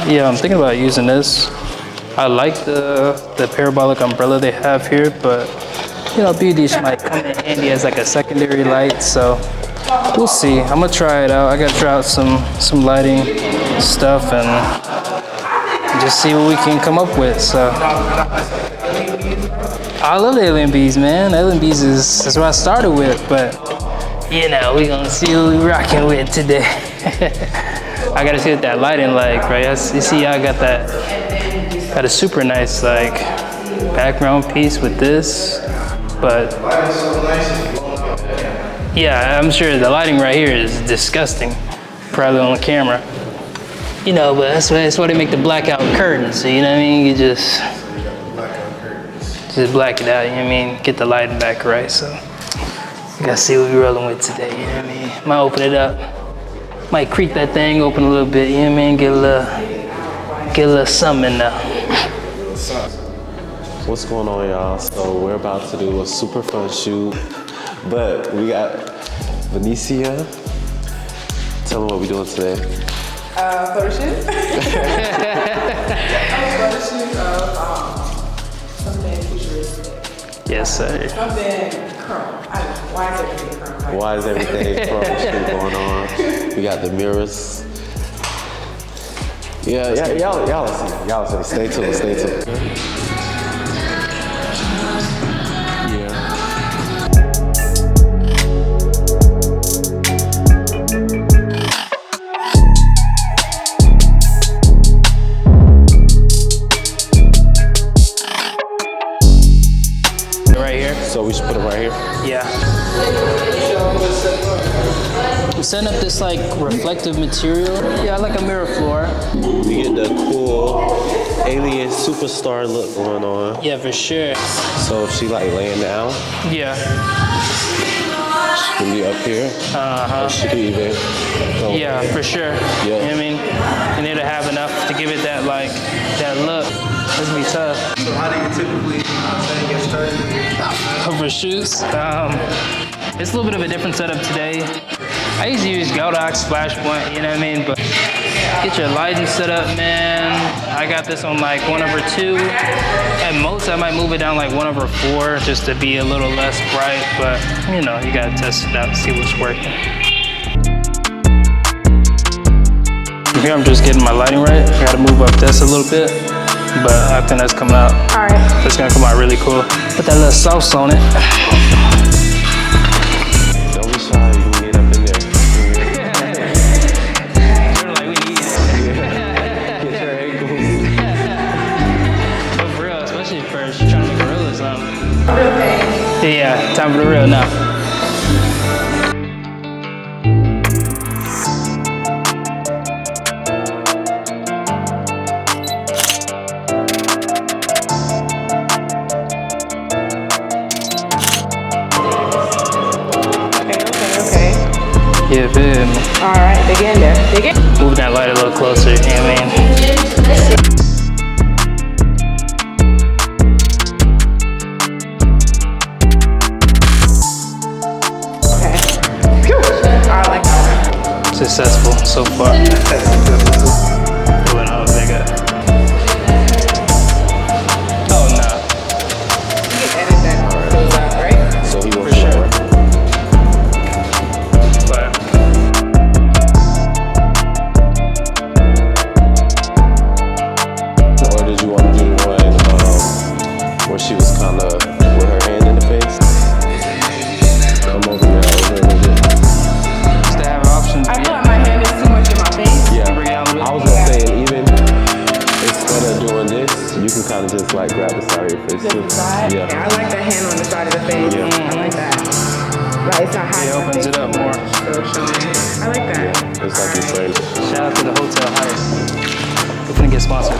Yeah, I'm thinking about using this. I like the parabolic umbrella they have here, but you know, BTS might come in handy as like a secondary light, so we'll see. I'm gonna try it out. I gotta try out some lighting stuff and just see what we can come up with. So I love the alien bees, man. Alien bees is what I started with, but you know, we gonna see what we rocking with today. I gotta see what that lighting like, right? You see, I got a super nice like background piece with this, but yeah, I'm sure the lighting right here is disgusting, probably on the camera. You know, but that's why they make the blackout curtains. So you know what I mean? You just black it out. You know what I mean? Get the lighting back right. So we gotta see what we're rolling with today. You know what I mean? Might open it up. Might creak that thing open a little bit, you know what I mean? Get a little something in there. What's going on, y'all? So we're about to do a super fun shoot, but we got Venetia. Tell them what we're doing today. Photoshoot. Photoshoot of something futuristic. Yes, sir. Something curl. Why is everything curl? Why is everything Photoshoot going on? We got the mirrors. Yeah, y'all listen. Y'all listen. Stay tuned. Right here. So we should put it right here? Yeah. I'm setting up this like reflective material. Yeah, I like a mirror floor. We get the cool alien superstar look going on. Yeah, for sure. So if she like laying down, Yeah. she can be up here. Or she can even go. Yeah, for sure. Yeah. You know what I mean? You need to have enough to give it that like that look. It's gonna be tough. So how do you typically get started? For shoots, it's a little bit of a different setup today. I usually use Godox splash point, you know what I mean? But get your lighting set up, man. I got this on like 1/2. At most, I might move it down like 1/4 just to be a little less bright. But you know, you gotta test it out, see what's working. From here, I'm just getting my lighting right. I gotta move up this a little bit, but I think that's coming out. All right. That's gonna come out really cool. Put that little sauce on it. Don't be shy, you can get up in there. Like we need it. Get your ankles. But for real, especially for trying to make a reel or something. Real thing. Yeah, time for the reel now. Yeah, feel me? All right, dig in there. Dig in. Move that light a little closer, you know what I mean? Okay. Phew. I like that. Successful so far. It went all bigger. Oh, no. You can edit that those out, right? So he will For sure. Or did you want to do one where she was kind of with her hand in the face? Come over here a little bit. Just to have an option. I feel like my hand is too much in my face. Yeah, Bring it out a little bit. I was just saying, even instead of doing this, you can kind of just like grab the side of your face Just too. the side? Yeah. I like the hand on the side of the face. Yeah. I like that. Like it's not high. It opens it up more. I like that. It's like you're saying. Shout out to the Hotel Hyatt. We're gonna get sponsored.